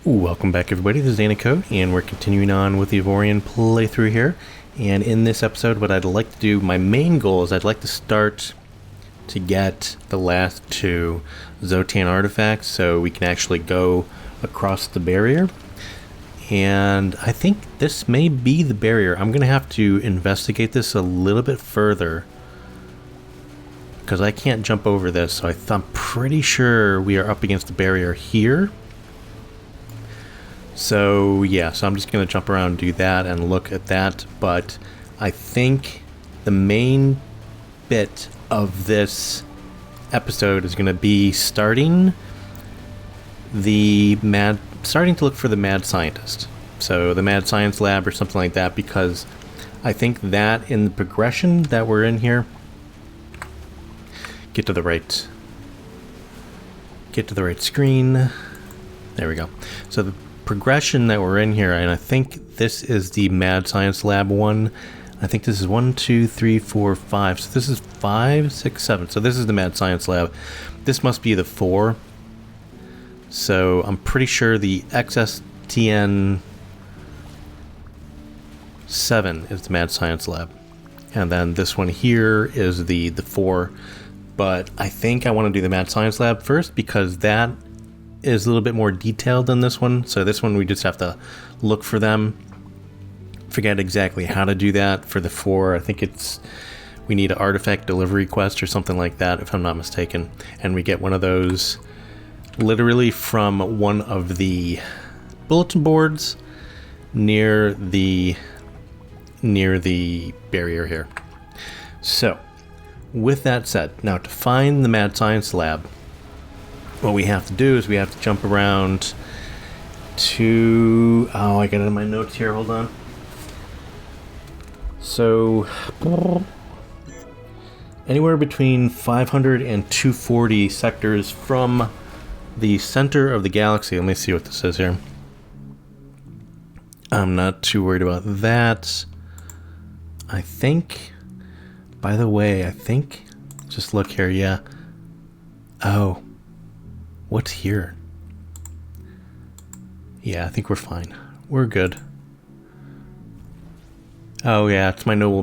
Welcome back, everybody. This is DannyCode, and we're continuing on with the AVORION playthrough here. And in this episode, what I'd like to do, my main goal is I'd like to start to get the last two Zotan artifacts so we can actually go across the barrier. And I think this may be the barrier. I'm going to have to investigate this a little bit further because I can't jump over this. So I'm pretty sure we are up against the barrier here. So yeah, so I'm just going to jump around and do that and look at that, but I think the main bit of this episode is going to be starting to look for the mad scientist. So the mad science lab or something like that, because I think that in the progression that we're in here, get to the right screen. There we go. So the progression that we're in here, and I think this is the mad science lab one. I think this is 1, 2, 3, 4, 5. So this is 5, 6, 7. So this is the mad science lab. This must be the 4. So I'm pretty sure the XSTN 7 is the mad science lab, and then this one here is the 4. But I think I want to do the mad science lab first because that is a little bit more detailed than this one. So this one we just have to look for them. Forget exactly how to do that for the 4. I think we need an artifact delivery quest or something like that, if I'm not mistaken. And we get one of those literally from one of the bulletin boards near the barrier here. So with that said, now to find the mad science lab, what we have to do is we have to jump around to... Oh, I got it in my notes here. Hold on. So, anywhere between 500 and 240 sectors from the center of the galaxy. Let me see what this is here. I'm not too worried about that. I think... By the way, I think... Just look here, yeah. Oh. What's here? Yeah, I think we're fine. We're good. Oh yeah, it's my noble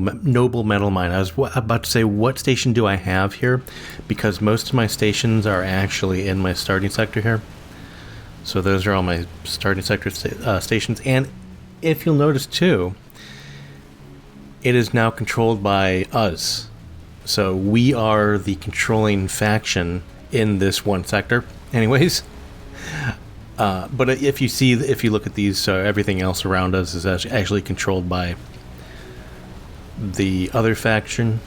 metal mine. I was about to say, what station do I have here? Because most of my stations are actually in my starting sector here. So those are all my starting sector stations. And if you'll notice too, it is now controlled by us. So we are the controlling faction in this one sector. Anyways, but if you look at these, so everything else around us is actually controlled by the other faction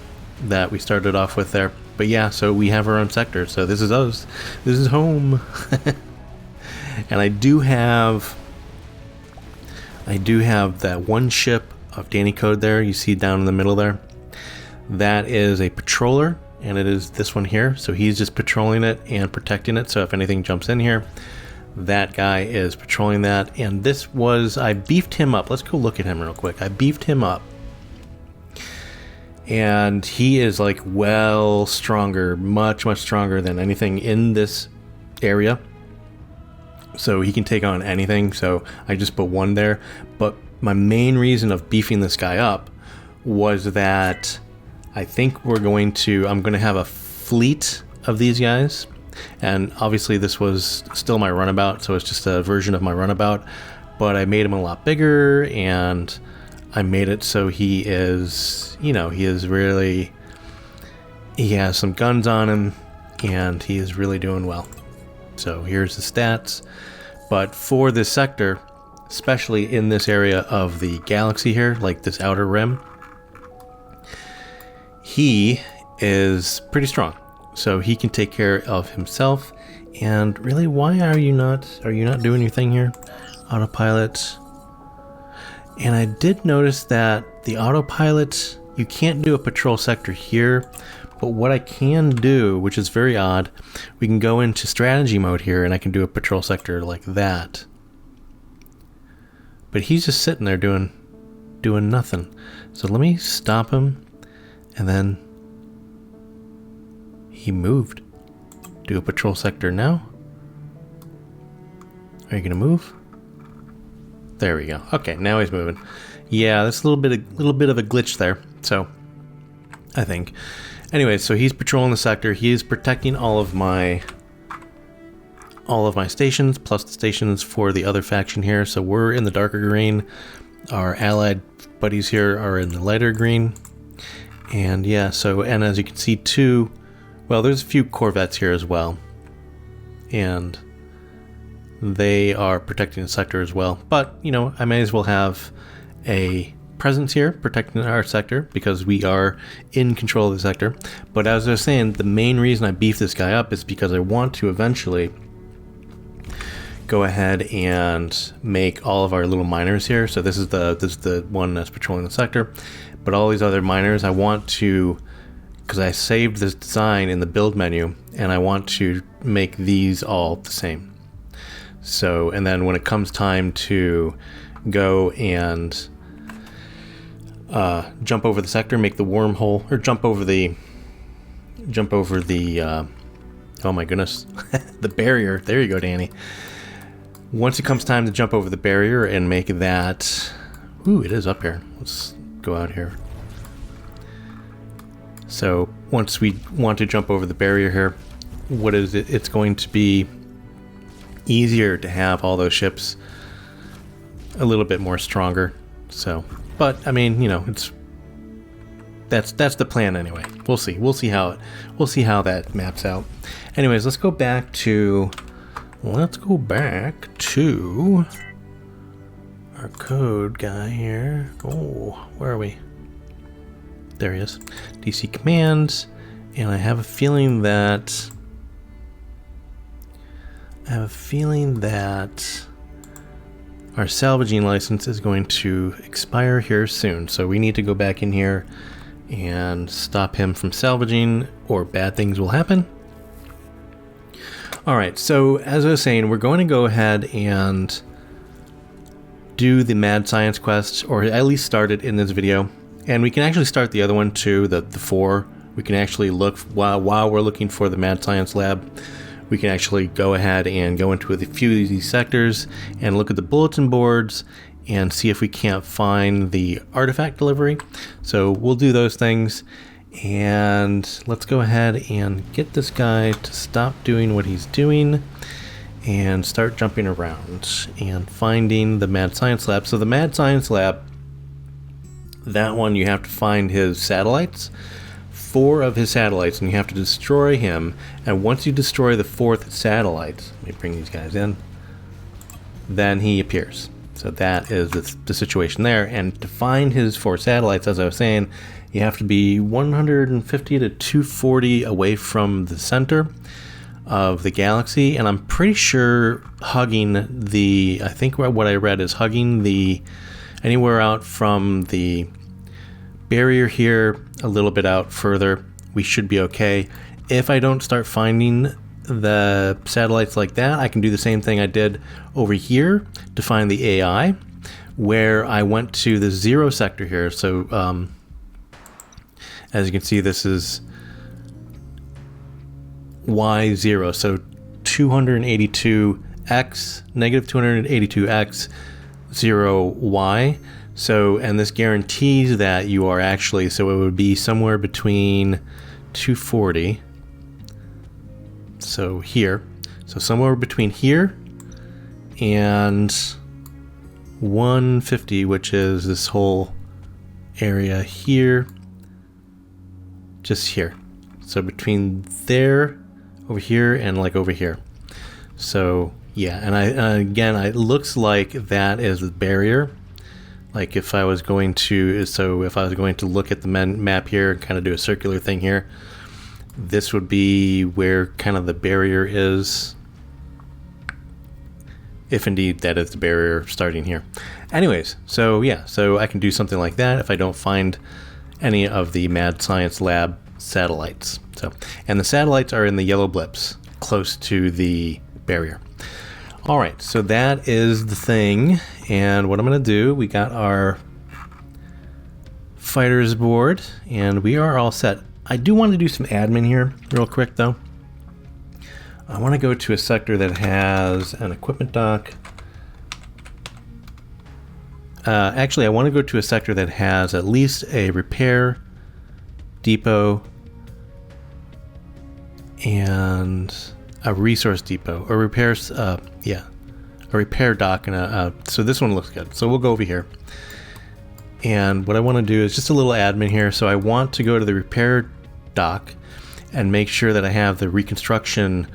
that we started off with there. But yeah, so we have our own sector. So this is us. This is home. And I do have that one ship of DannyCode there. You see down in the middle there. That is a patroller. And it is this one here. So he's just patrolling it and protecting it. So if anything jumps in here, that guy is patrolling that. And this was, I beefed him up. Let's go look at him real quick. I beefed him up. And he is like well stronger, much stronger than anything in this area. So he can take on anything. So I just put one there. But my main reason of beefing this guy up was that I think I'm going to have a fleet of these guys. And obviously this was still my runabout, so it's just a version of my runabout. But I made him a lot bigger, and I made it so he has some guns on him, and he is really doing well. So here's the stats. But for this sector, especially in this area of the galaxy here, like this outer rim, he is pretty strong, so he can take care of himself. And really, why are you not doing your thing here? Autopilot. And I did notice that the autopilot, you can't do a patrol sector here, but what I can do, which is very odd, we can go into strategy mode here and I can do a patrol sector like that. But he's just sitting there doing nothing. So let me stop him. And then he moved. Do a patrol sector now. Are you gonna move? There we go. Okay, now he's moving. Yeah, there's a little bit of a glitch there. So, I think. Anyway, so he's patrolling the sector. He is protecting all of my stations, plus the stations for the other faction here. So we're in the darker green. Our allied buddies here are in the lighter green. And yeah, so, and as you can see too, well, there's a few corvettes here as well. And they are protecting the sector as well. But, you know, I may as well have a presence here protecting our sector because we are in control of the sector. But as I was saying, the main reason I beef this guy up is because I want to eventually go ahead and make all of our little miners here. So this is the one that's patrolling the sector. But all these other miners, I want to, because I saved this design in the build menu, and I want to make these all the same. So, and then when it comes time to go and jump over the sector, make the wormhole, or jump over the oh my goodness, the barrier. There you go, Danny. Once it comes time to jump over the barrier and make that, ooh, it is up here. Let's go out here. So once we want to jump over the barrier here, what is it? It's going to be easier to have all those ships a little bit more stronger. So, but I mean, you know, that's the plan anyway. We'll see how that maps out. Anyways, let's go back to our code guy here. Oh, where are we? There he is. DC commands, and I have a feeling that our salvaging license is going to expire here soon. So we need to go back in here and stop him from salvaging, or bad things will happen. All right, so as I was saying, we're going to go ahead and do the mad science quest, or at least start it in this video. And we can actually start the other one too, the 4. We can actually look, while we're looking for the mad science lab, we can actually go ahead and go into a few of these sectors and look at the bulletin boards and see if we can't find the artifact delivery. So we'll do those things, and let's go ahead and get this guy to stop doing what he's doing and start jumping around and finding the mad science lab. So the mad science lab, that one, you have to find his satellites, 4 of his satellites, and you have to destroy him. And once you destroy the 4th satellite, let me bring these guys in, then he appears. So that is the situation there. And to find his 4 satellites, as I was saying, you have to be 150 to 240 away from the center of the galaxy. And I'm pretty sure hugging the, I think what I read is hugging the, anywhere out from the barrier here, a little bit out further, we should be okay. If I don't start finding the satellites like that, I can do the same thing I did over here to find the AI, where I went to the 0 sector here. So as you can see, this is Y0, so 282x, negative 282x, 0y. So, and this guarantees that you are actually, so it would be somewhere between 240, so here, so somewhere between here and 150, which is this whole area here, just here. So between there, over here, and like over here. So yeah, and again, it looks like that is the barrier. Like if I was going to, if I was going to look at the map here and kind of do a circular thing here, this would be where kind of the barrier is, if indeed that is the barrier starting here. Anyways, so yeah, so I can do something like that if I don't find any of the Mad Science Lab satellites. So, and the satellites are in the yellow blips close to the barrier. All right, so that is the thing. And what I'm going to do, we got our fighters board, and we are all set. I do want to do some admin here real quick, though. I want to go to a sector that has an equipment dock. Actually, I want to go to a sector that has at least a repair depot and a resource depot, or repairs, a repair dock, and so this one looks good. So we'll go over here. And what I want to do is just a little admin here. So I want to go to the repair dock and make sure that I have the reconstruction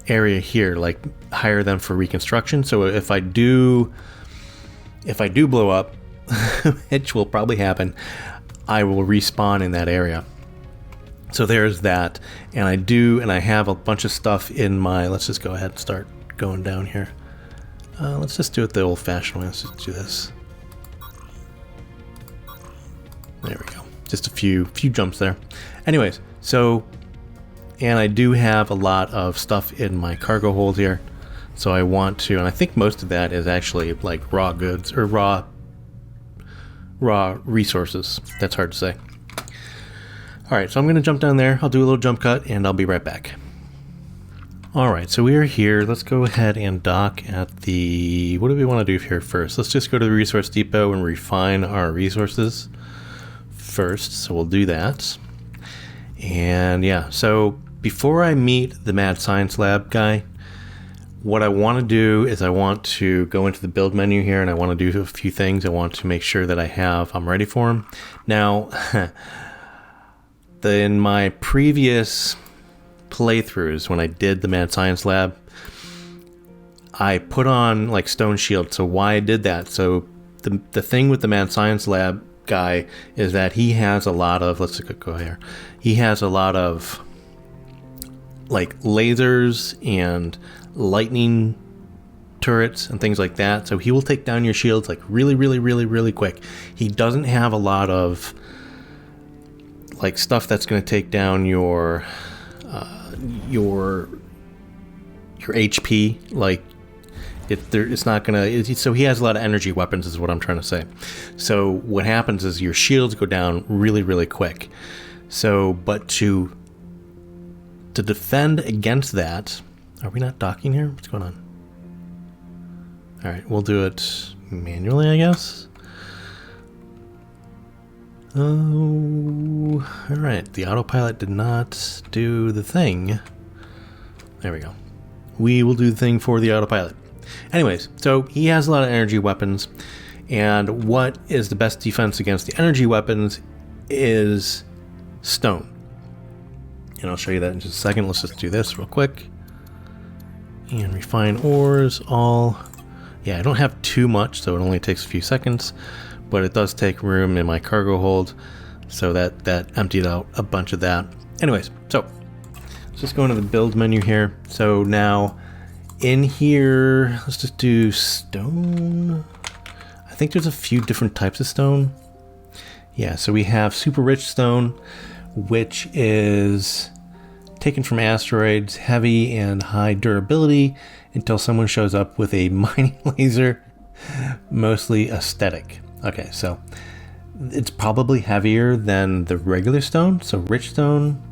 area here, like hire them for reconstruction. So if I do blow up, which will probably happen, I will respawn in that area. So there's that. And I have a bunch of stuff in my, let's just go ahead and start going down here. Let's just do it the old-fashioned way. Let's just do this. There we go. Just a few jumps there. Anyways, so, and I do have a lot of stuff in my cargo hold here. So I want to, and I think most of that is actually like raw goods or raw resources. That's hard to say. All right, so I'm going to jump down there. I'll do a little jump cut and I'll be right back. All right, so we are here. Let's go ahead and dock at the, what do we want to do here first? Let's just go to the resource depot and refine our resources first. So we'll do that. And yeah, so before I meet the mad science lab guy, what I want to do is I want to go into the build menu here and I want to do a few things. I want to make sure that I'm ready for him. Now, in my previous playthroughs, when I did the mad science lab, I put on like stone shield. So why I did that? So the thing with the mad science lab guy is that he has a lot of, let's go here. He has a lot of like lasers and lightning turrets and things like that. So he will take down your shields like really quick. He doesn't have a lot of like stuff that's going to take down your HP. Like it's not going to. So he has a lot of energy weapons, is what I'm trying to say. So what happens is your shields go down really quick. So, but to defend against that, are we not docking here? What's going on? All right, we'll do it manually, I guess. Oh, all right. The autopilot did not do the thing. There we go. We will do the thing for the autopilot. Anyways, so he has a lot of energy weapons, and what is the best defense against the energy weapons is stone. And I'll show you that in just a second. Let's just do this real quick. And refine ores, all. Yeah, I don't have too much, so it only takes a few seconds. But it does take room in my cargo hold, so that emptied out a bunch of that. Anyways, so let's just go into the build menu here. So now in here, let's just do stone. I think there's a few different types of stone. Yeah, so we have super rich stone, which is taken from asteroids, heavy and high durability until someone shows up with a mining laser, mostly aesthetic. Okay, so it's probably heavier than the regular stone. So rich stone,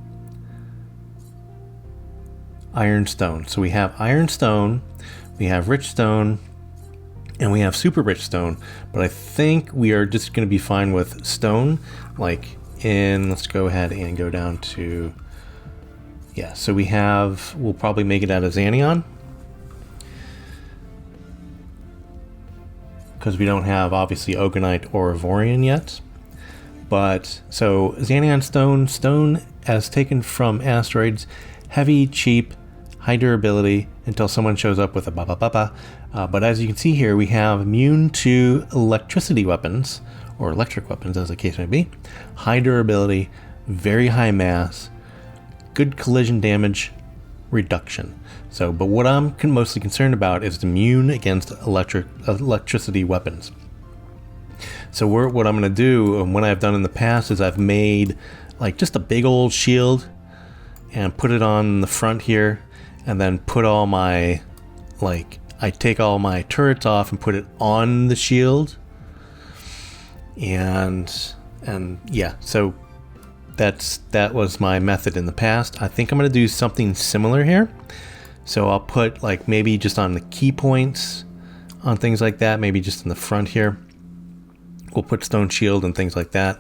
iron stone. So we have iron stone, we have rich stone, and we have super rich stone. But I think we are just going to be fine with stone. Like let's go ahead and go down to, yeah, so we'll probably make it out of Xanion. Because we don't have, obviously, Ogonite or Avorion yet. But, so, Xanion stone as taken from asteroids, heavy, cheap, high durability, until someone shows up with a ba-ba-ba-ba. But as you can see here, we have immune to electricity weapons, or electric weapons, as the case may be. High durability, very high mass, good collision damage, reduction. So, but what I'm mostly concerned about is immune against electricity weapons. So what I'm going to do, and what I've done in the past, is I've made like just a big old shield and put it on the front here, and then put all my, like, I take all my turrets off and put it on the shield. And yeah, so that was my method in the past. I think I'm going to do something similar here. So I'll put like maybe just on the key points on things like that, maybe just in the front here. we'll put stone shield and things like that.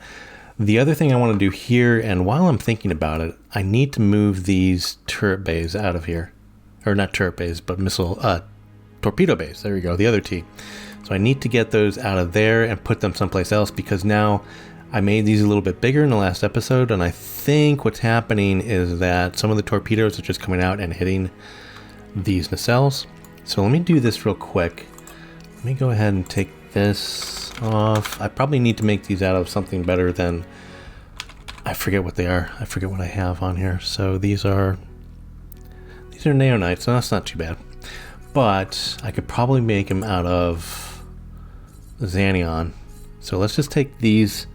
The other thing I want to do here, and while I'm thinking about it, I need to move these turret bays out of here. Or not turret bays, but torpedo bays. There we go, the other T. So I need to get those out of there and put them someplace else, because now I made these a little bit bigger in the last episode, and I think what's happening is that some of the torpedoes are just coming out and hitting these nacelles. So let me do this real quick. Let me go ahead and take this off. I probably need to make these out of something better than, I forget what they are. I forget what I have on here. So these are neonites, so that's not too bad. But I could probably make them out of xanion. So let's just take these.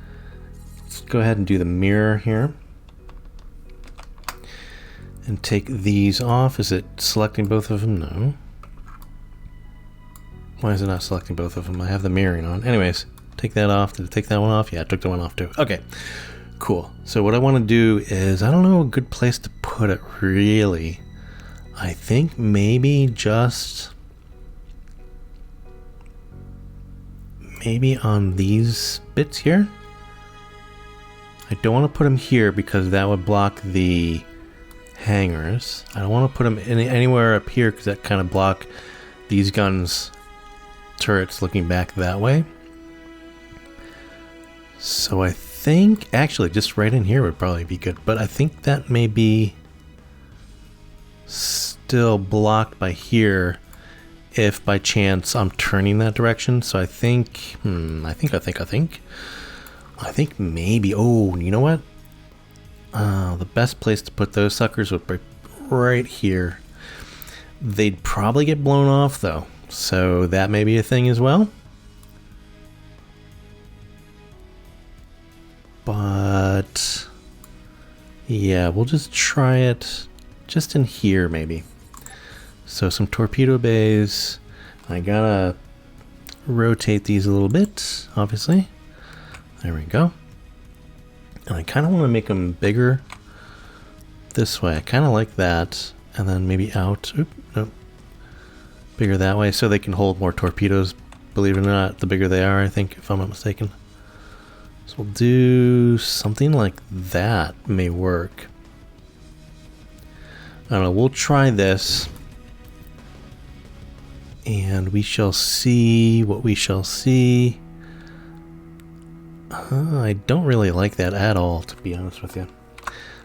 Let's go ahead and do the mirror here. And take these off. Is it selecting both of them? No. Why is it not selecting both of them? I have the mirroring on. Anyways, take that off. Did it take that one off? Yeah, I took the one off too. Okay, cool. So what I want to do is, I don't know a good place to put it really. I think maybe just on these bits here. I don't want to put them here because that would block the hangars. I don't want to put them anywhere up here because that kind of block these guns turrets looking back that way. So I think actually just right in here would probably be good, but I think that may be still blocked by here if by chance I'm turning that direction. So I think I think maybe, oh, you know what? The best place to put those suckers would be right here. They'd probably get blown off though, so that may be a thing as well. But yeah, we'll just try it just in here maybe. So some torpedo bays. I gotta rotate these a little bit, obviously. There we go. And I kind of want to make them bigger this way. I kind of like that. And then maybe out. Oop, nope. Bigger that way so they can hold more torpedoes. Believe it or not, the bigger they are, I think, if I'm not mistaken. So we'll do something like that. May work. I don't know. We'll try this. And we shall see what we shall see. I don't really like that at all, to be honest with you.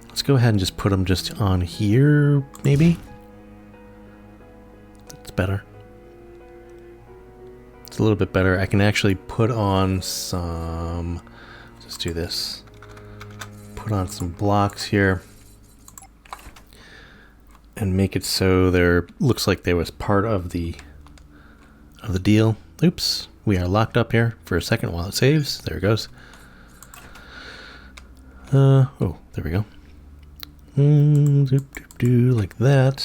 Let's go ahead and just put them just on here, maybe. That's better. It's a little bit better. I can actually put on some... Let's do this. Put on some blocks here. And make it so there looks like there was part of the deal. Oops. We are locked up here for a second while it saves. There it goes. Oh, there we go. Like that.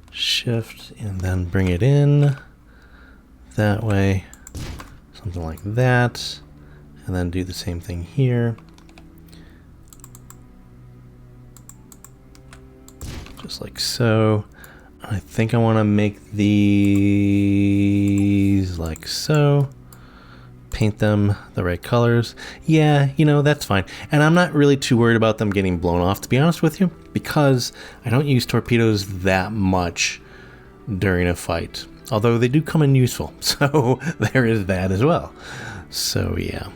Shift and then bring it in that way. Something like that. And then do the same thing here. Just like so. I think I want to make these like so. Paint them the right colors. Yeah, you know, that's fine. And I'm not really too worried about them getting blown off, to be honest with you, because I don't use torpedoes that much during a fight. Although they do come in useful. So there is that as well. So yeah.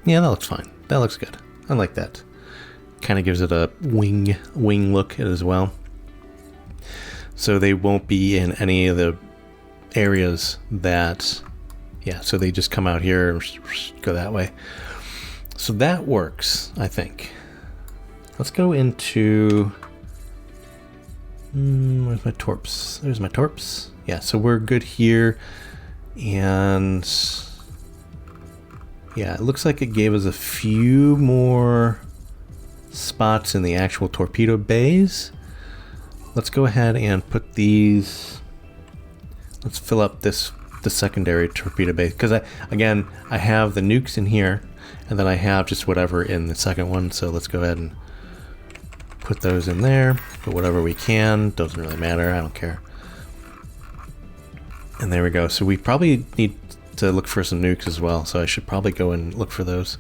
Yeah, that looks fine. That looks good. I like that. Kind of gives it a wing look as well. So they won't be in any of the areas that, yeah, so they just come out here and go that way. So that works, I think. Let's go into, where's my torps? There's my torps. Yeah, so we're good here. And yeah, it looks like it gave us a few more spots in the actual torpedo bays. Let's go ahead and put these, let's fill up the secondary torpedo bay, because I have the nukes in here and then I have just whatever in the second one. So let's go ahead and put those in there, put whatever we can, doesn't really matter, I don't care. And there we go. So we probably need to look for some nukes as well, so I should probably go and look for those.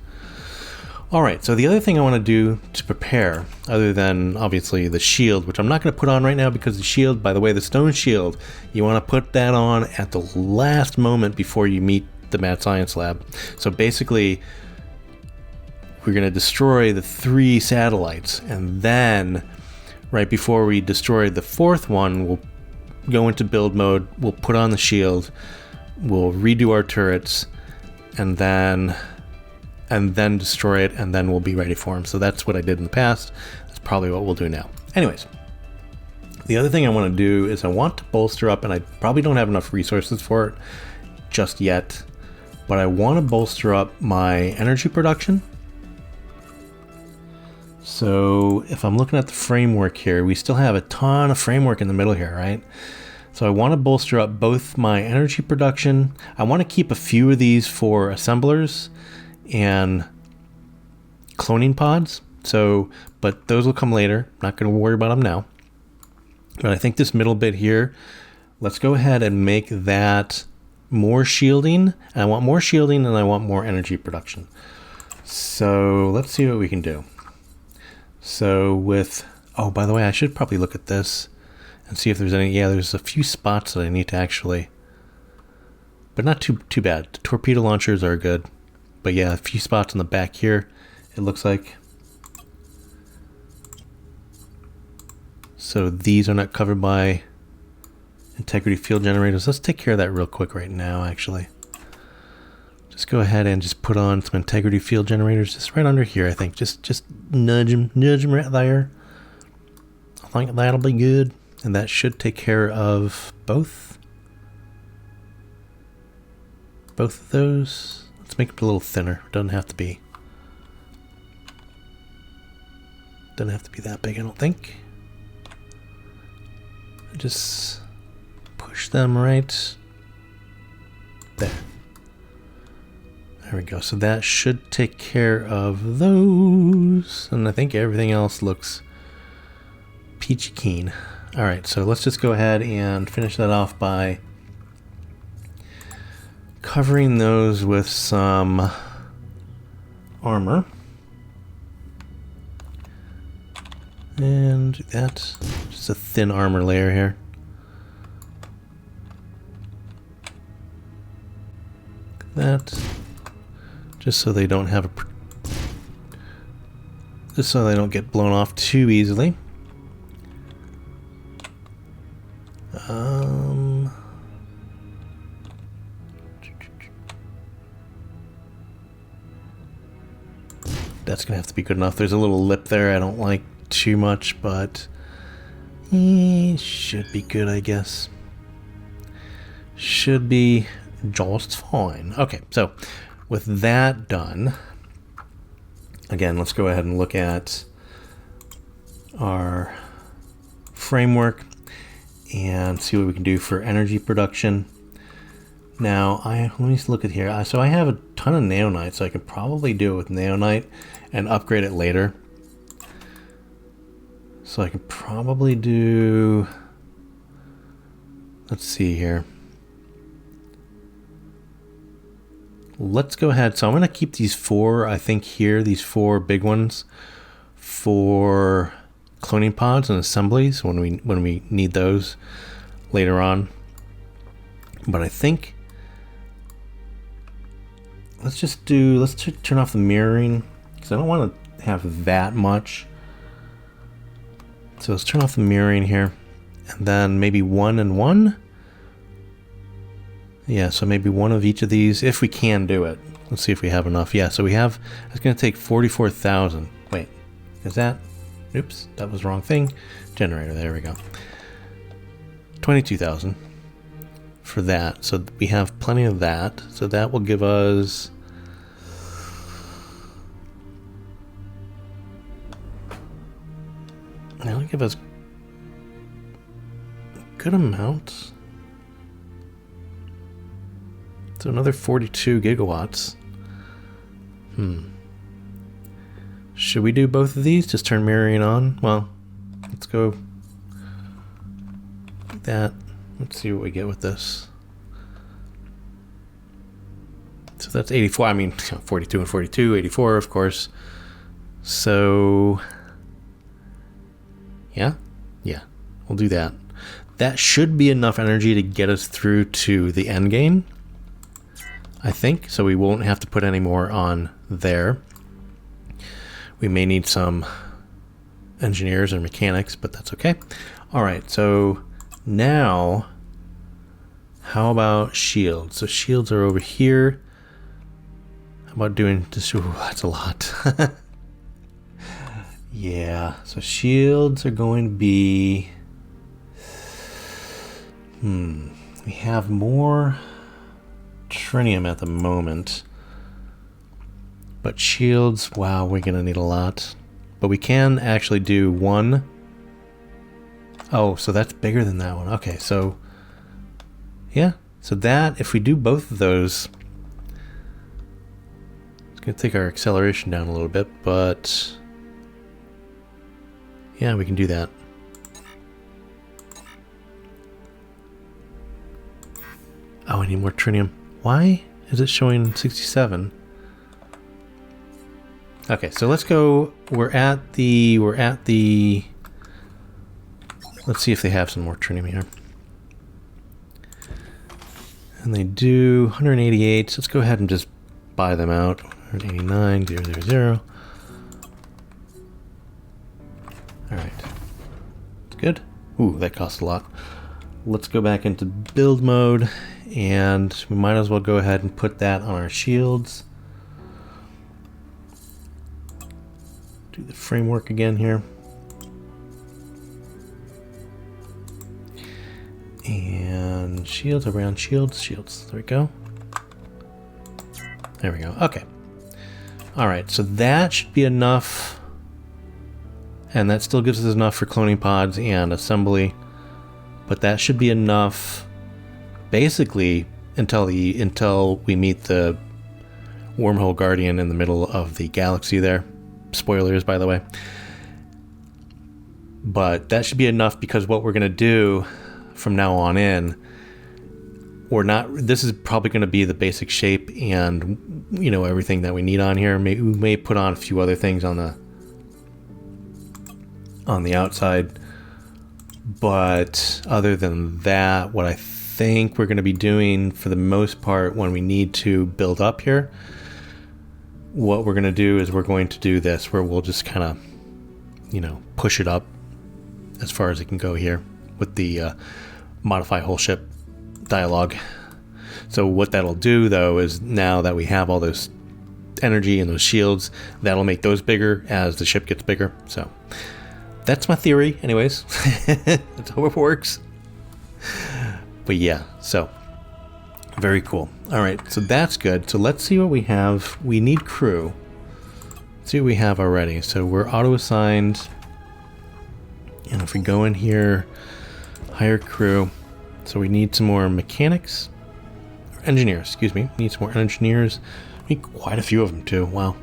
Alright, so the other thing I want to do to prepare, other than obviously the shield, which I'm not going to put on right now because the shield, by the way, the stone shield, you want to put that on at the last moment before you meet the Mad Science Lab. So basically, we're going to destroy the 3 satellites, and then right before we destroy the 4th one, we'll go into build mode, we'll put on the shield, we'll redo our turrets, and then destroy it, and then we'll be ready for them. So that's what I did in the past. That's probably what we'll do now. Anyways, the other thing I want to do is I want to bolster up, and I probably don't have enough resources for it just yet, but I want to bolster up my energy production. So if I'm looking at the framework here, we still have a ton of framework in the middle here, right? So I want to bolster up both my energy production. I want to keep a few of these for assemblers and cloning pods. So, but those will come later. Not going to worry about them now. But I think this middle bit here, let's go ahead and make that more shielding. And I want more shielding, and I want more energy production. So let's see what we can do. So with, oh, by the way, I should probably look at this and see if there's any, yeah, there's a few spots that I need to actually, but not too bad. The torpedo launchers are good. But yeah, a few spots in the back here, it looks like. So these are not covered by integrity field generators. Let's take care of that real quick right now, actually. Just go ahead and just put on some integrity field generators just right under here, I think. Just nudge them right there. I think that'll be good. And that should take care of both of those. Let's make it a little thinner. Doesn't have to be that big, I don't think. Just push them right there. There we go. So that should take care of those. And I think everything else looks peachy keen. All right, so let's just go ahead and finish that off by covering those with some armor. And that's just a thin armor layer here. That, just so they don't have a, just so they don't get blown off too easily. That's gonna have to be good enough. There's a little lip there I don't like too much, but should be good, I guess. Should be just fine. Okay, so with that done, again, let's go ahead and look at our framework and see what we can do for energy production. Now, let me just look at here. So I have a ton of neonite, so I could probably do it with neonite and upgrade it later. So I could probably do, let's see here. Let's go ahead. So I'm going to keep these 4, I think here, these 4 big ones for cloning pods and assemblies when we need those later on. But I think let's turn off the mirroring because I don't want to have that much. So let's turn off the mirroring here, and then maybe 1 and 1. Yeah, so maybe 1 of each of these if we can do it. Let's see if we have enough. Yeah, so we have, it's going to take 44,000. Wait, is that, oops, that was the wrong thing. Generator, there we go. 22,000 for that. So we have plenty of that. So that will give us, that'll give us a good amount. So another 42 gigawatts. Should we do both of these? Just turn mirroring on? Well, let's go that. Let's see what we get with this. So that's 84. I mean, 42 and 42, 84, of course. So, yeah, we'll do that. That should be enough energy to get us through to the end game, I think. So we won't have to put any more on there. We may need some engineers or mechanics, but that's okay. All right, so now, how about shields? So shields are over here. How about doing this? Ooh, that's a lot. Yeah, so shields are going to be... We have more trinium at the moment. But shields, wow, we're going to need a lot. But we can actually do one. Oh, so that's bigger than that one. Okay, so... Yeah, so that, if we do both of those... It's going to take our acceleration down a little bit, but... Yeah, we can do that. Oh, I need more trinium. Why is it showing 67? Okay, so let's go. We're at the. Let's see if they have some more trinium here. And they do 188. So let's go ahead and just buy them out. 189, 000. Alright. It's good. Ooh, that costs a lot. Let's go back into build mode, and we might as well go ahead and put that on our shields. Do the framework again here. And shields around shields. There we go. There we go. Okay. Alright, so that should be enough. And that still gives us enough for cloning pods and assembly. But that should be enough, basically, until we meet the wormhole guardian in the middle of the galaxy there. Spoilers, by the way. But that should be enough, because what we're going to do from now on in, this is probably going to be the basic shape and, you know, everything that we need on here. We may put on a few other things on the outside, but other than that, what I think we're going to be doing for the most part when we need to build up here, what we're going to do is we're going to do this, where we'll just kind of, you know, push it up as far as it can go here with the modify whole ship dialogue. So what that'll do, though, is now that we have all those energy and those shields, that'll make those bigger as the ship gets bigger. So that's my theory, anyways. That's how it works. But yeah, so very cool. All right, so that's good. So let's see what we have. We need crew. Let's see what we have already. So we're auto-assigned. And if we go in here, hire crew. So we need some more mechanics. Or engineers, excuse me. We need some more engineers. We need quite a few of them too. Wow.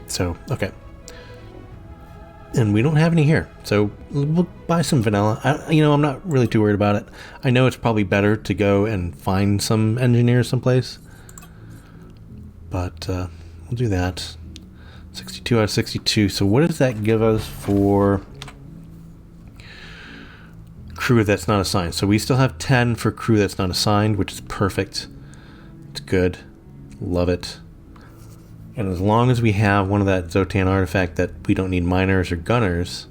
So, okay. And we don't have any here, so we'll buy some vanilla. I'm not really too worried about it. I know it's probably better to go and find some engineers someplace, but we'll do that. 62 out of 62. So what does that give us for crew that's not assigned? So we still have 10 for crew that's not assigned, which is perfect. It's good. Love it. And as long as we have one of that Zotan artifact that we don't need miners or gunners,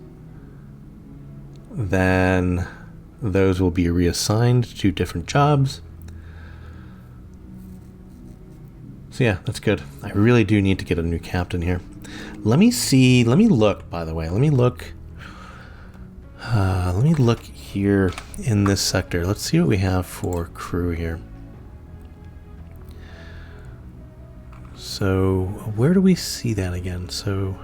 then those will be reassigned to different jobs. So yeah, that's good. I really do need to get a new captain here. Let me look, by the way. Let me look here in this sector. Let's see what we have for crew here. So, where do we see that again? So,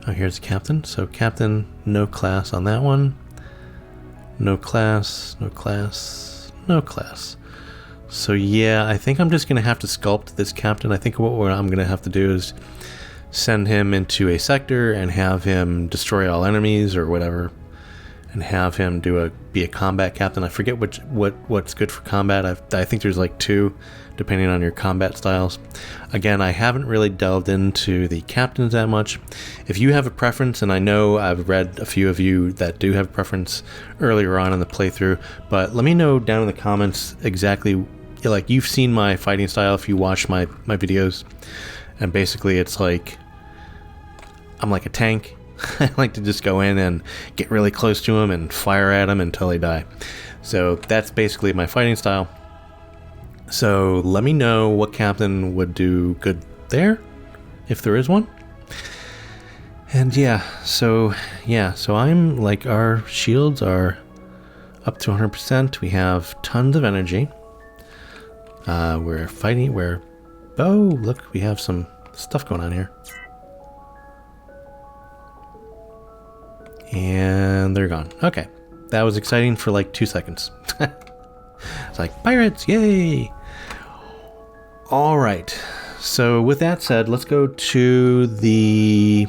oh, here's captain. So, captain, no class on that one. No class, no class, no class. So, yeah, I think I'm just going to have to sculpt this captain. I think what I'm going to have to do is send him into a sector and have him destroy all enemies or whatever. and have him be a combat captain. I forget what's good for combat. I think there's like 2, depending on your combat styles. Again, I haven't really delved into the captains that much. If you have a preference, and I know I've read a few of you that do have a preference earlier on in the playthrough, but let me know down in the comments exactly, like, you've seen my fighting style if you watch my videos, and basically it's like I'm like a tank. I like to just go in and get really close to them and fire at them until they die. So that's basically my fighting style. So let me know what captain would do good there, if there is one. And so I'm like, our shields are up to 100%. We have tons of energy. We're fighting, oh, look, we have some stuff going on here. And they're gone. Okay. That was exciting for like 2 seconds. It's like, pirates, yay! Alright. So with that said, let's go to do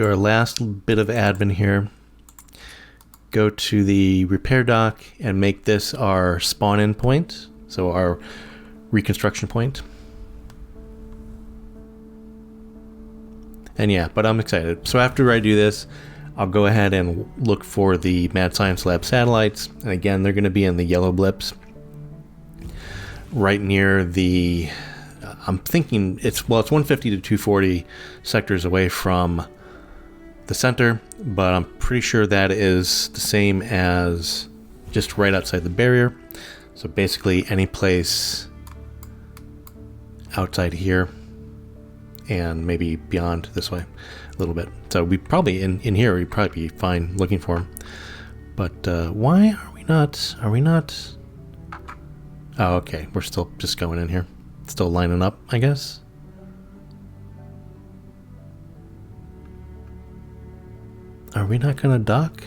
our last bit of admin here. Go to the repair dock and make this our spawn-in point. So our reconstruction point. And but I'm excited. So after I do this, I'll go ahead and look for the Mad Science Lab satellites. And again, they're going to be in the yellow blips. Right near the, I'm thinking it's 150 to 240 sectors away from the center. But I'm pretty sure that is the same as just right outside the barrier. So basically any place outside here. And maybe beyond this way a little bit. So we probably in here we'd probably be fine looking for them. But why are we not? Oh, okay. We're still just going in here. Still lining up, I guess. Are we not gonna dock?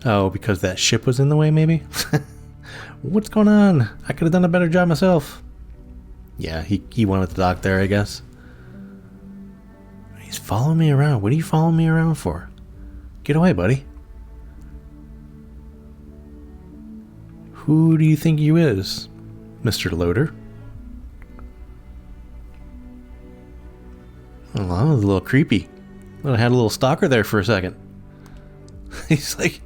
Oh, because that ship was in the way, maybe? What's going on? I could have done a better job myself. Yeah, he wanted to dock there, I guess. He's following me around. What are you following me around for? Get away, buddy. Who do you think you is, Mr. Loader? Oh, that was a little creepy. I had a little stalker there for a second. He's like...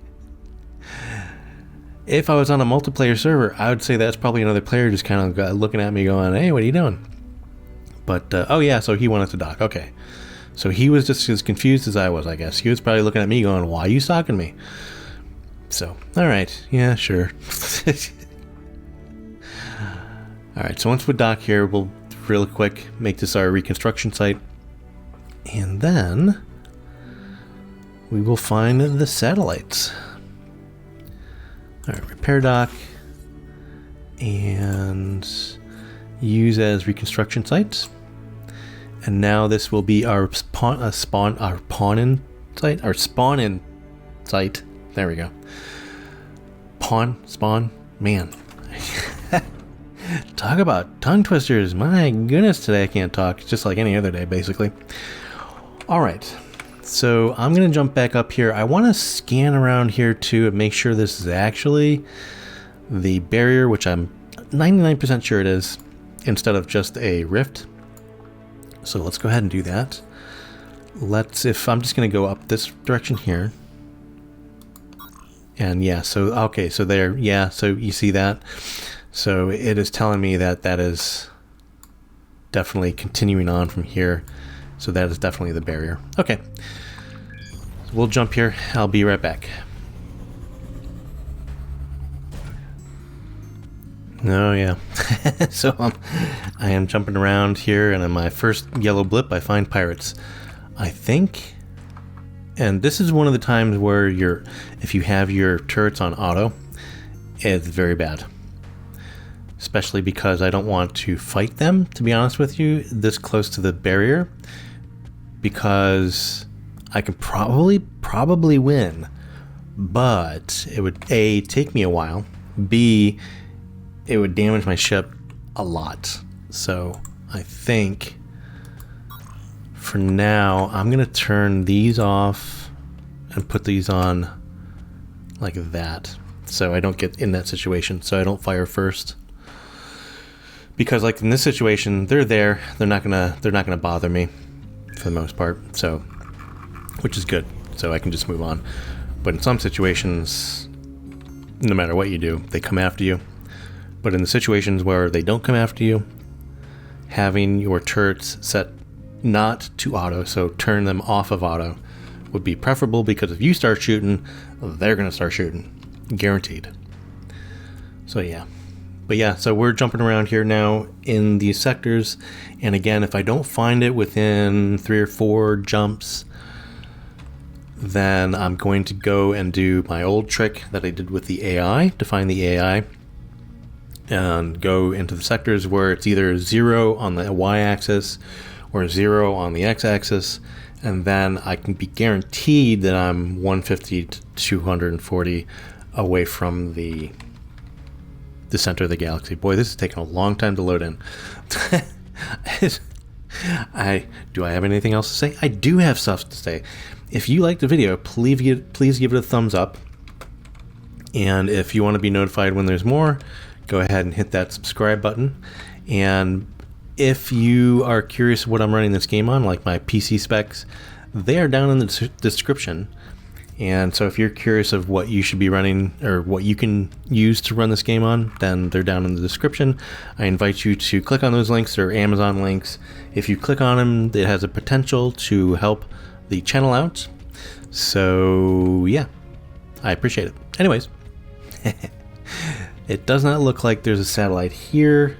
If I was on a multiplayer server, I would say that's probably another player just kind of looking at me going, hey, what are you doing? But, oh yeah, so he wanted to dock. Okay. So he was just as confused as I was, I guess. He was probably looking at me going, why are you stalking me? So, alright. Yeah, sure. Alright, so once we dock here, we'll real quick make this our reconstruction site. And then we will find the satellites. Alright, repair dock and use as reconstruction sites. And now this will be our spawn-in site. There we go. Spawn, man. Talk about tongue twisters. My goodness, today I can't talk. It's just like any other day, basically. Alright. So I'm going to jump back up here. I want to scan around here too and make sure this is actually the barrier, which I'm 99% sure it is, instead of just a rift. So let's go ahead and do that. If I'm just going to go up this direction here. And yeah, so, okay, so there, yeah, so you see that. So it is telling me that that is definitely continuing on from here. So that is definitely the barrier. Okay. So we'll jump here. I'll be right back. Oh yeah. So I am jumping around here, and in my first yellow blip I find pirates. I think, and this is one of the times where if you have your turrets on auto, it's very bad. Especially because I don't want to fight them, to be honest with you, this close to the barrier. Because I can probably win, but it would A, take me a while, B, it would damage my ship a lot. So I think for now, I'm gonna turn these off and put these on like that, so I don't get in that situation, so I don't fire first. Because like in this situation, they're there, they're not gonna bother me for the most part, so, which is good, so I can just move on. But in some situations, no matter what you do, they come after you. But in the situations where they don't come after you, having your turrets set not to auto, so turn them off of auto, would be preferable, because if you start shooting, they're gonna start shooting, guaranteed. So yeah. But yeah, so we're jumping around here now in these sectors, and again, if I don't find it within 3 or 4 jumps, then I'm going to go and do my old trick that I did with the AI to find the AI, and go into the sectors where it's either 0 on the y-axis or 0 on the x-axis, and then I can be guaranteed that I'm 150 to 240 away from the center of the galaxy. Boy, this is taking a long time to load in. Do I have anything else to say? I do have stuff to say. If you liked the video, please give it a thumbs up. And if you want to be notified when there's more, go ahead and hit that subscribe button. And if you are curious what I'm running this game on, like my PC specs, they are down in the description. And so if you're curious of what you should be running or what you can use to run this game on, then they're down in the description. I invite you to click on those links. They're Amazon links. If you click on them, it has a potential to help the channel out. So yeah, I appreciate it. Anyways, it does not look like there's a satellite here,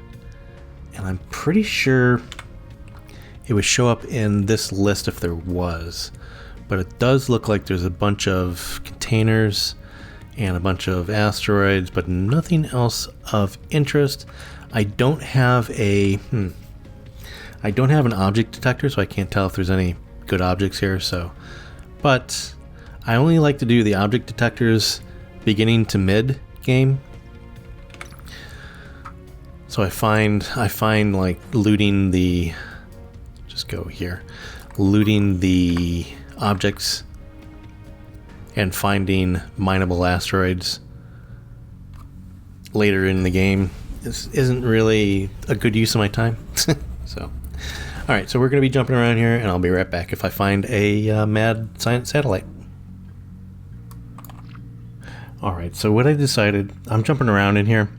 and I'm pretty sure it would show up in this list if there was. But it does look like there's a bunch of containers and a bunch of asteroids, but nothing else of interest. I don't have an object detector, so I can't tell if there's any good objects here. So, but I only like to do the object detectors beginning to mid game. So I find like looting the, just go here, looting the objects and finding mineable asteroids later in the game isn't really a good use of my time. So, all right, so we're going to be jumping around here, and I'll be right back if I find a mad science satellite. All right, so what I decided, I'm jumping around in here,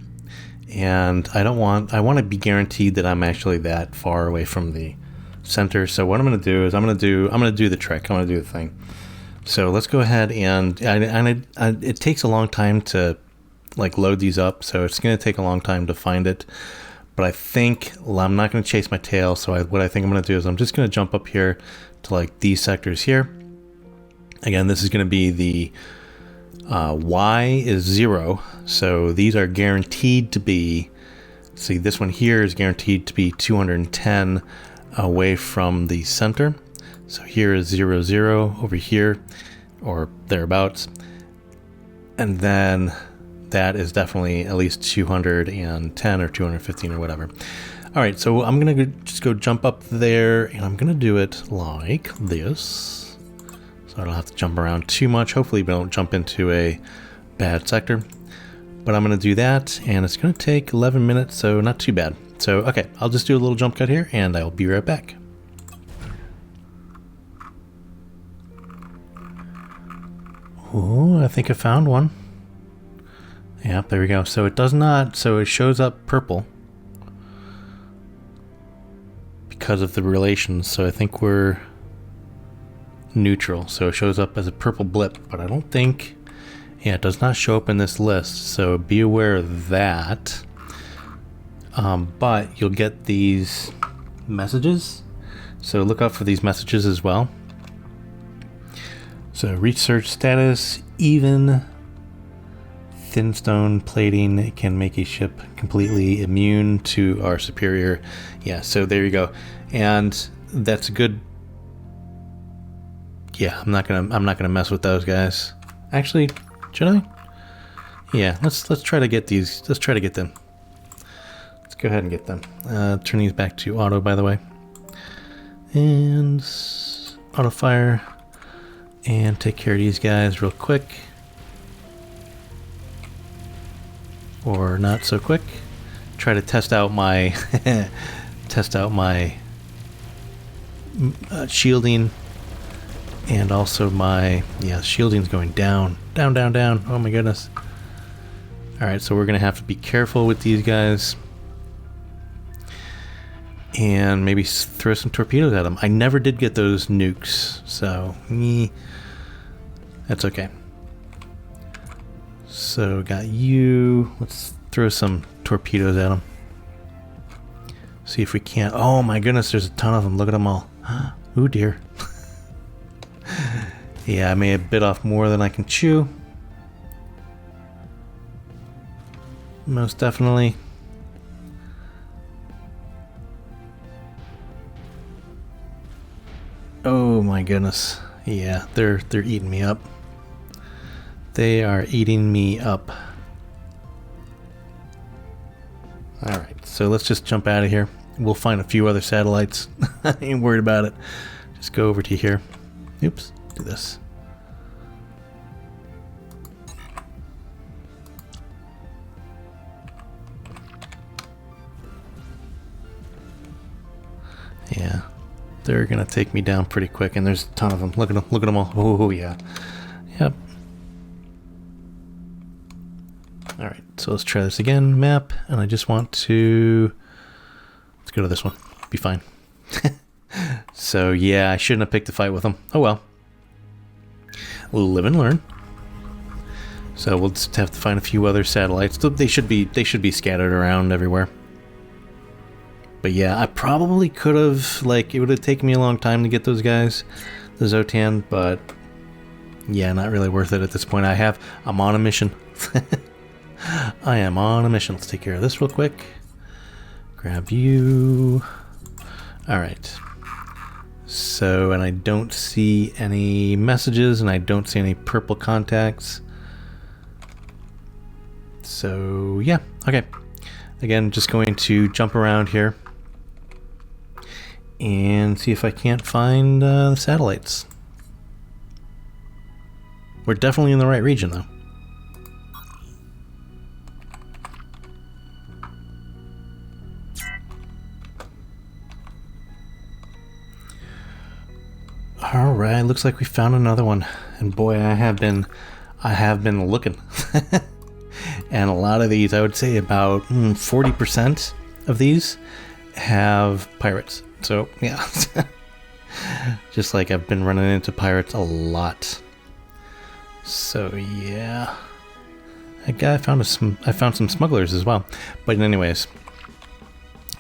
and I want to be guaranteed that I'm actually that far away from the center. So what I'm going to do is I'm going to do the trick. I'm going to do the thing. So let's go ahead and it takes a long time to like load these up, so it's going to take a long time to find it. But I think I'm not going to chase my tail. So what I think I'm going to do is I'm just going to jump up here to like these sectors here. Again, this is going to be the Y is 0, so these are guaranteed to be. See, this one here is guaranteed to be 210 away from the center. So here is 0, 0 over here, or thereabouts. And then that is definitely at least 210 or 215 or whatever. All right, so I'm gonna just go jump up there, and I'm gonna do it like this, so I don't have to jump around too much. Hopefully we don't jump into a bad sector. But I'm gonna do that, and it's gonna take 11 minutes, so not too bad. So, okay, I'll just do a little jump cut here, and I'll be right back. Oh, I think I found one. Yep, there we go. So it does not, so it shows up purple because of the relations. So I think we're neutral. So it shows up as a purple blip, but I don't think, yeah, it does not show up in this list. So be aware of that. But you'll get these messages, so look out for these messages as well. So research status, even thin stone plating can make a ship completely immune to our superior. Yeah, so there you go, and that's good. Yeah, I'm not gonna mess with those guys. Actually, should I? Yeah, let's try to get these. Let's try to get them. Go ahead and get them. Turn these back to auto, by the way. And auto fire and take care of these guys real quick. Or not so quick. Try to test out my shielding, and also my shielding's going down. Oh my goodness. Alright, so we're gonna have to be careful with these guys. And maybe throw some torpedoes at them. I never did get those nukes, so that's okay. So got you. Let's throw some torpedoes at them. See if we can't. Oh my goodness, there's a ton of them. Look at them all. Ooh dear. Yeah, I may have bit off more than I can chew. Most definitely. Oh my goodness. Yeah, they're eating me up. They are eating me up. Alright, so let's just jump out of here. We'll find a few other satellites. I ain't worried about it. Just go over to here. Oops, do this. Yeah. They're gonna take me down pretty quick, and there's a ton of them. Look at them all. Oh yeah, yep. All right, so let's try this again. Map, and I just want to let's go to this one. Be fine. So yeah, I shouldn't have picked a fight with them. Oh well. We'll live and learn. So we'll just have to find a few other satellites. They should be scattered around everywhere. But yeah, I probably could have, like, it would have taken me a long time to get those guys, the Zotan, but yeah, not really worth it at this point. I'm on a mission. I am on a mission. Let's take care of this real quick. Grab you. Alright. So, and I don't see any messages, and I don't see any purple contacts. So, yeah, okay. Again, just going to jump around here and see if I can't find the satellites. We're definitely in the right region, though. All right, looks like we found another one, and boy, I have been looking. And a lot of these, I would say about 40% of these have pirates. So yeah, just like I've been running into pirates a lot. So yeah, I found some smugglers as well. But anyways,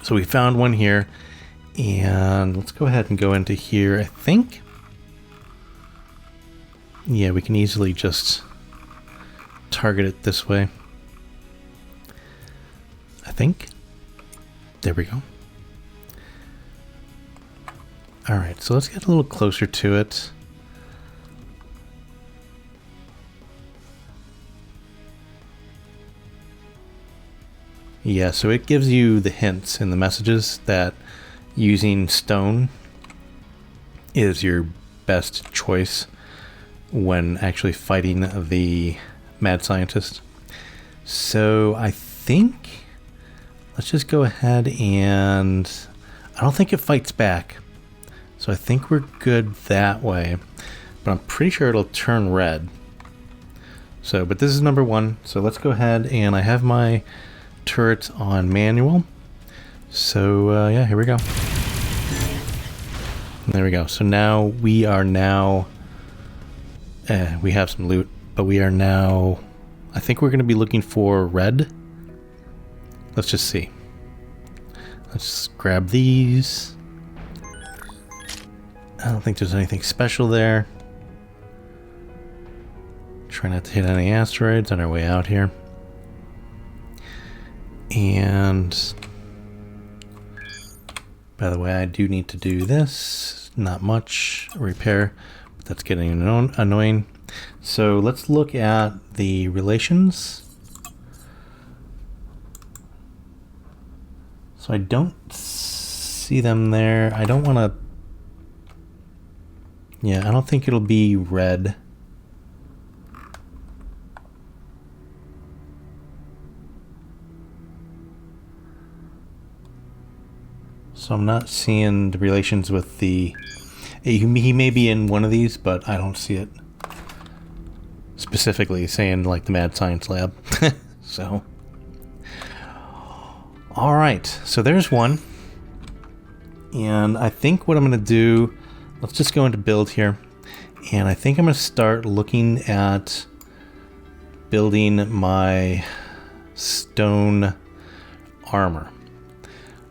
so we found one here, and let's go ahead and go into here. I think, yeah, we can easily just target it this way. I think. There we go. Alright, so let's get a little closer to it. Yeah, so it gives you the hints in the messages that using stone is your best choice when actually fighting the mad scientist. So I think let's just go ahead, and I don't think it fights back. So I think we're good that way, but I'm pretty sure it'll turn red. So, but this is number one. So let's go ahead, and I have my turrets on manual. So yeah, here we go. There we go. So now we are we have some loot, but we are now, I think we're going to be looking for red. Let's just see. Let's grab these. I don't think there's anything special there. Try not to hit any asteroids on our way out here. And by the way, I do need to do this. Not much repair, but that's getting annoying. So let's look at the relations. So I don't see them there. I don't want to Yeah, I don't think it'll be red. So I'm not seeing the relations with the... He may be in one of these, but I don't see it specifically saying like the Mad Science Lab. So... Alright, so there's one. And I think what I'm going to do... Let's just go into build here. And I think I'm going to start looking at building my stone armor.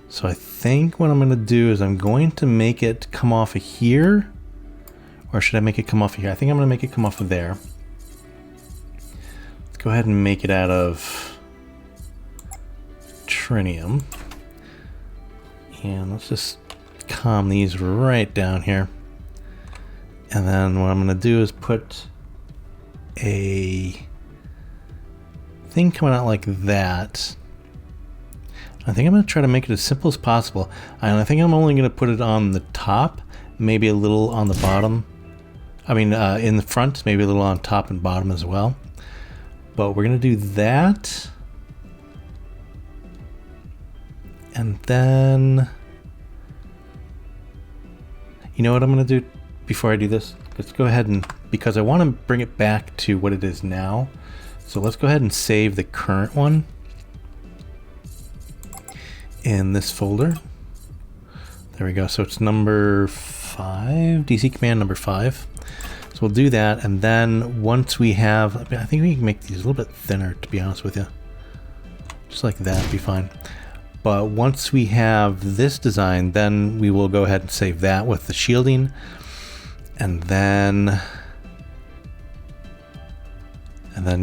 So I think what I'm going to do is I'm going to make it come off of here. Or should I make it come off of here? I think I'm going to make it come off of there. Let's go ahead and make it out of trinium. And let's just calm these right down here. And then what I'm going to do is put a thing coming out like that. I think I'm going to try to make it as simple as possible. And I think I'm only going to put it on the top, maybe a little on the bottom. I mean, in the front, maybe a little on top and bottom as well. But we're going to do that. And then... You know what I'm going to do before I do this? Let's go ahead and... Because I want to bring it back to what it is now. So let's go ahead and save the current one in this folder. There we go. So it's number 5, DC command number 5. So we'll do that, and then once we have, I think we can make these a little bit thinner, to be honest with you. Just like that would be fine. But once we have this design, then we will go ahead and save that with the shielding. And then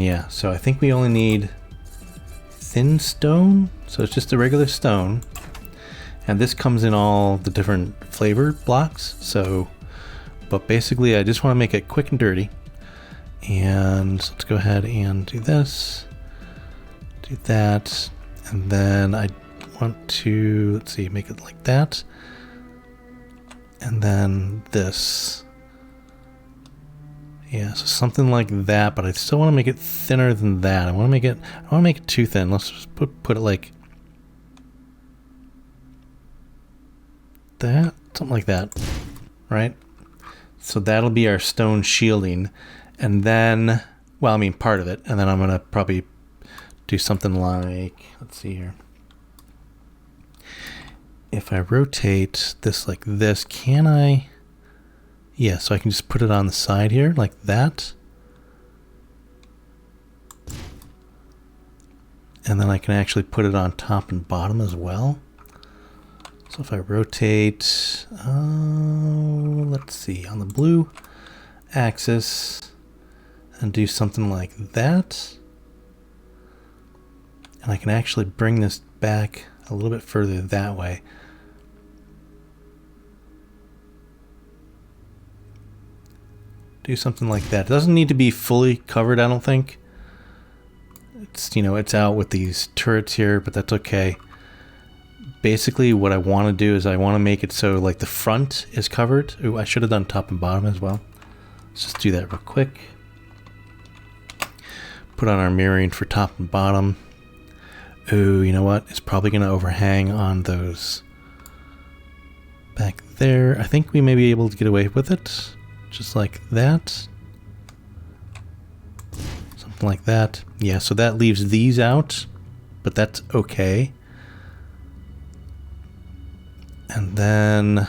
yeah, so I think we only need thin stone. So it's just a regular stone. And this comes in all the different flavor blocks. So, but basically I just want to make it quick and dirty. And let's go ahead and do this. Do that. And then I want to, let's see, make it like that. And then this. Yeah, so something like that, but I still want to make it thinner than that. I want to make it too thin. Let's just put it like that, something like that, right? So that'll be our stone shielding. And then, well, I mean part of it. And then I'm going to probably do something like, let's see here. If I rotate this like this, can I? Yeah, so I can just put it on the side here like that. And then I can actually put it on top and bottom as well. So if I rotate, let's see, on the blue axis and do something like that. And I can actually bring this back a little bit further that way. Do something like that. It doesn't need to be fully covered, I don't think. It's, you know, it's out with these turrets here, but that's okay. Basically, what I want to do is I want to make it so like the front is covered. Ooh, I should have done top and bottom as well. Let's just do that real quick. Put on our mirroring for top and bottom. Ooh, you know what? It's probably going to overhang on those back there. I think we may be able to get away with it. Just like that. Something like that. Yeah, so that leaves these out, but that's okay. And then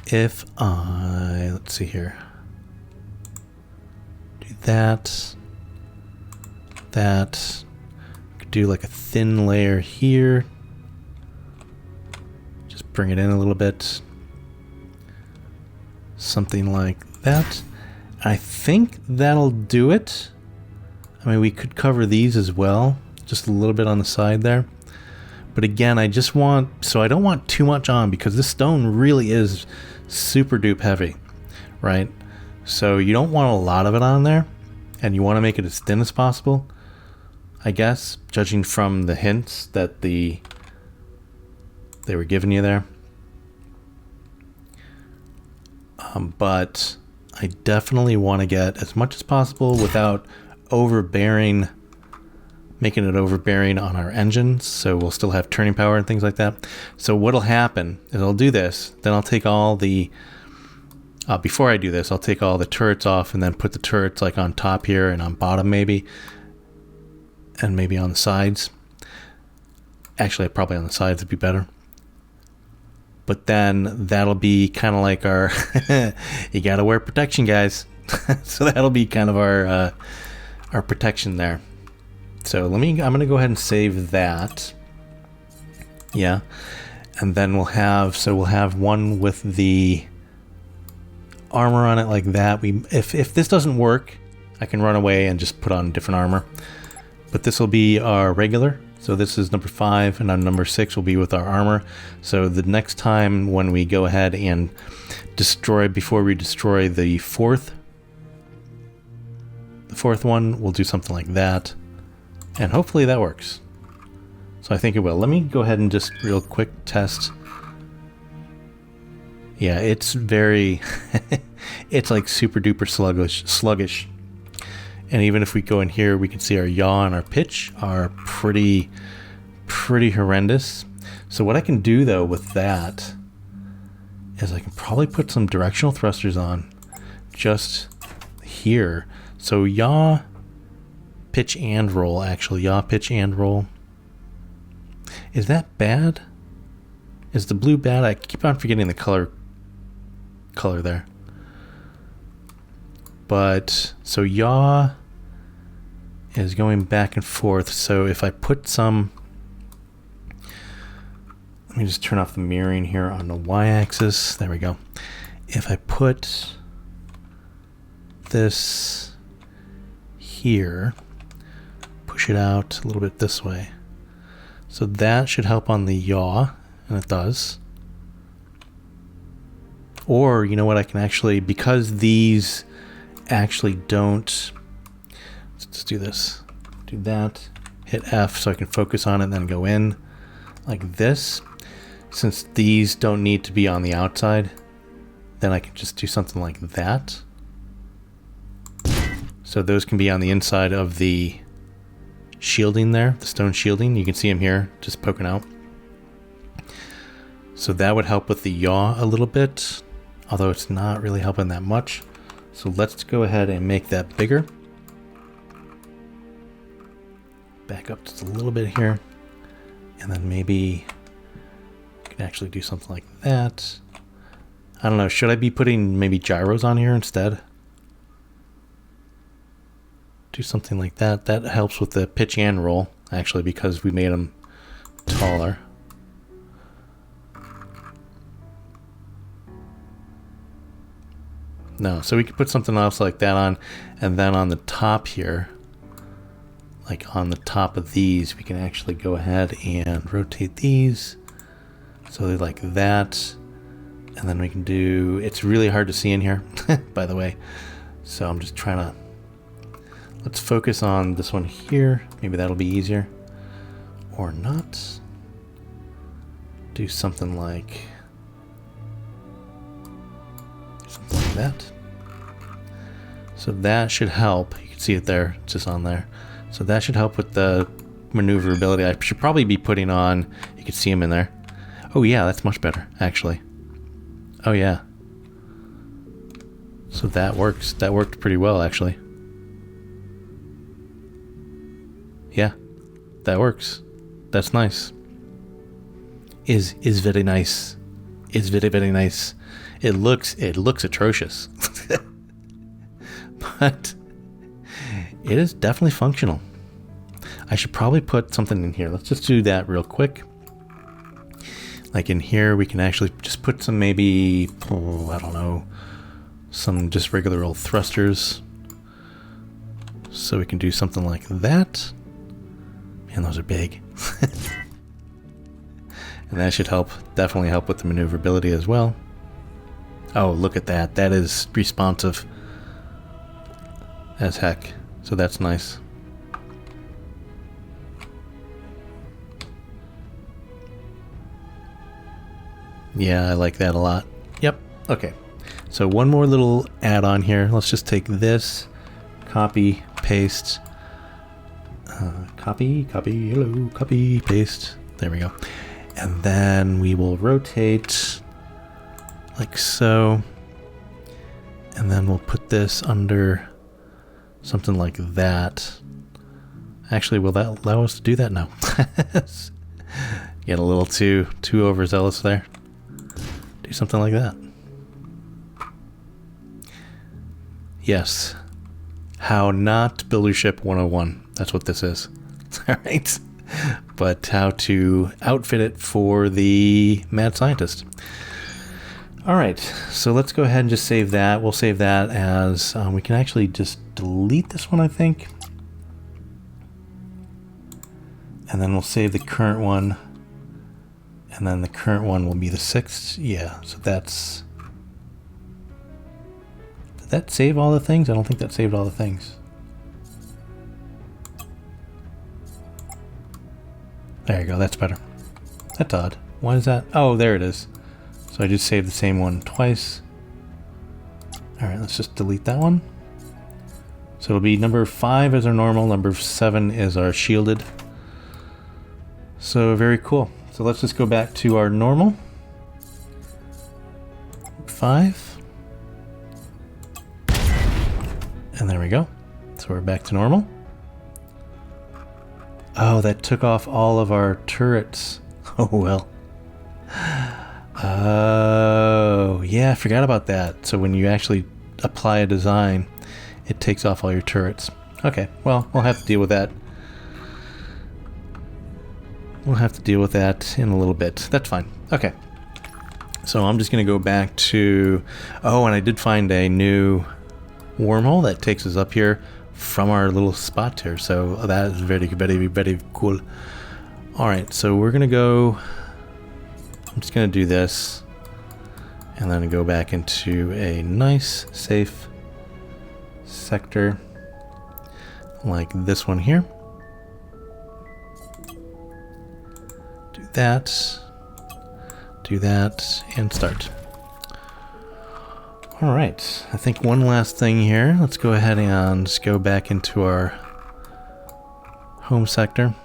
if I, let's see here. Do that. That. Could do like a thin layer here. Just bring it in a little bit. Something like that. I think that'll do it. I mean, we could cover these as well, just a little bit on the side there. But again, I just want, so I don't want too much on because this stone really is super dupe heavy, right? So you don't want a lot of it on there, and you want to make it as thin as possible, I guess, judging from the hints that they were giving you there. but I definitely want to get as much as possible without overbearing, making it overbearing on our engines, so we'll still have turning power and things like that. So what'll happen is I'll do this, then I'll take all the, before I do this, I'll take all the turrets off and then put the turrets like on top here and on bottom maybe, and maybe on the sides. Actually, probably on the sides would be better. But then that'll be kind of like our, you gotta wear protection, guys. So that'll be kind of our protection there. So I'm gonna go ahead and save that. Yeah. And then we'll have one with the armor on it like that. If this doesn't work, I can run away and just put on different armor. But this will be our regular. So this is number 5, and on number 6 will be with our armor. So the next time when we go ahead and destroy, before we destroy the fourth one, we'll do something like that. And hopefully that works. So I think it will. Let me go ahead and just real quick test. Yeah, it's very, it's like super duper sluggish. And even if we go in here, we can see our yaw and our pitch are pretty horrendous. So what I can do though with that is I can probably put some directional thrusters on just here. So yaw, pitch and roll, actually. Yaw, pitch and roll. Is that bad? Is the blue bad? I keep on forgetting the color there. But so yaw is going back and forth. So if I put some, let me just turn off the mirroring here on the y-axis. There we go. If I put this here, push it out a little bit this way. So that should help on the yaw, and it does. Or, you know what, I can actually, because these actually don't, let's just do this, do that, hit F so I can focus on it and then go in like this. Since these don't need to be on the outside, then I can just do something like that. So those can be on the inside of the shielding there, the stone shielding. You can see them here just poking out. So that would help with the yaw a little bit, although it's not really helping that much. So let's go ahead and make that bigger. Back up just a little bit here. And then maybe you can actually do something like that. I don't know, should I be putting maybe gyros on here instead? Do something like that. That helps with the pitch and roll, actually, because we made them taller. No, so we could put something else like that on, and then on the top here, like on the top of these, we can actually go ahead and rotate these so they're like that. And then we can do, it's really hard to see in here, by the way. So I'm just trying to, let's focus on this one here. Maybe that'll be easier. Or not. Do something like that. So that should help. You can see it there, just on there. So that should help with the maneuverability. I should probably be putting on, you can see them in there. Oh yeah, that's much better, actually. Oh yeah. So that works. That worked pretty well, actually. Yeah, that works. That's nice. Is very nice. Is very nice. It looks atrocious. But it is definitely functional. I should probably put something in here. Let's just do that real quick. Like in here, we can actually just put some maybe, I don't know, some just regular old thrusters. So we can do something like that. Man, those are big. And that should help, definitely help with the maneuverability as well. Oh, look at that. That is responsive as heck. So that's nice. Yeah, I like that a lot. Yep. Okay. So one more little add-on here. Let's just take this, copy, paste, copy, hello, copy, paste. There we go. And then we will rotate like so. And then we'll put this under something like that. Actually, will that allow us to do that? No. Get a little too overzealous there. Do something like that. Yes. How not build your ship 101. That's what this is. All right. But how to outfit it for the mad scientist. All right. So let's go ahead and just save that. We'll save that as we can actually just delete this one, I think. And then we'll save the current one. And then the current one will be the 6th. Yeah, so that's... Did that save all the things? I don't think that saved all the things. There you go, that's better. That's odd. Why is that? Oh, there it is. So I just saved the same one twice. Alright, let's just delete that one. So it'll be number 5 is our normal, number 7 is our shielded. So very cool. So let's just go back to our normal. 5. And there we go. So we're back to normal. Oh, that took off all of our turrets. Oh, well. Oh, yeah, I forgot about that. So when you actually apply a design, it takes off all your turrets. Okay, well, we'll have to deal with that. We'll have to deal with that in a little bit. That's fine. Okay. So I'm just going to go back to... Oh, and I did find a new wormhole that takes us up here from our little spot here. So that is very, very, very cool. All right, so we're going to go... I'm just going to do this. And then go back into a nice, safe sector. Like this one here. Do that, and start. All right, I think one last thing here. Let's go ahead and just go back into our home sector.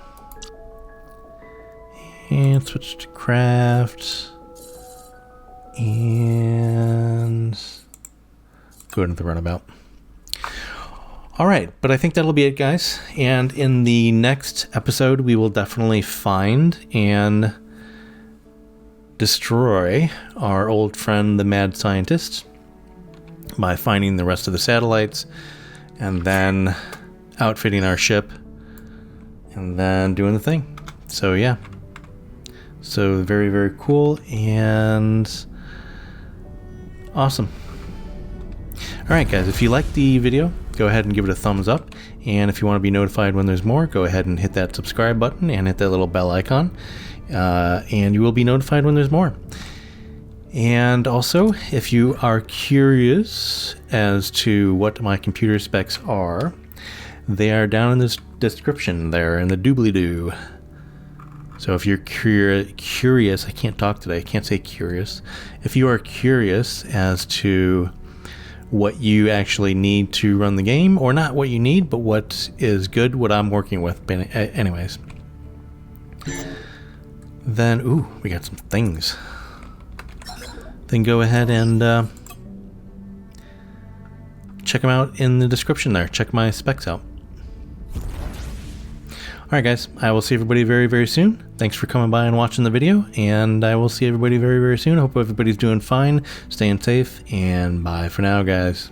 And switch to craft. And go into the runabout. All right, but I think that'll be it, guys. And in the next episode, we will definitely find and destroy our old friend, the mad scientist, by finding the rest of the satellites and then outfitting our ship and then doing the thing. So, yeah. So, very, very cool and awesome. All right, guys, if you liked the video, go ahead and give it a thumbs up. And if you want to be notified when there's more, go ahead and hit that subscribe button and hit that little bell icon. And you will be notified when there's more. And also, if you are curious as to what my computer specs are, they are down in this description there in the doobly-doo. So if you're curious, I can't talk today, I can't say curious. If you are curious as to what you actually need to run the game, or not what you need, but what is good, what I'm working with. But anyways, then, ooh, we got some things. Then go ahead and check them out in the description there. Check my specs out. Alright guys, I will see everybody very, very soon. Thanks for coming by and watching the video, and I will see everybody very, very soon. I hope everybody's doing fine, staying safe, and bye for now, guys.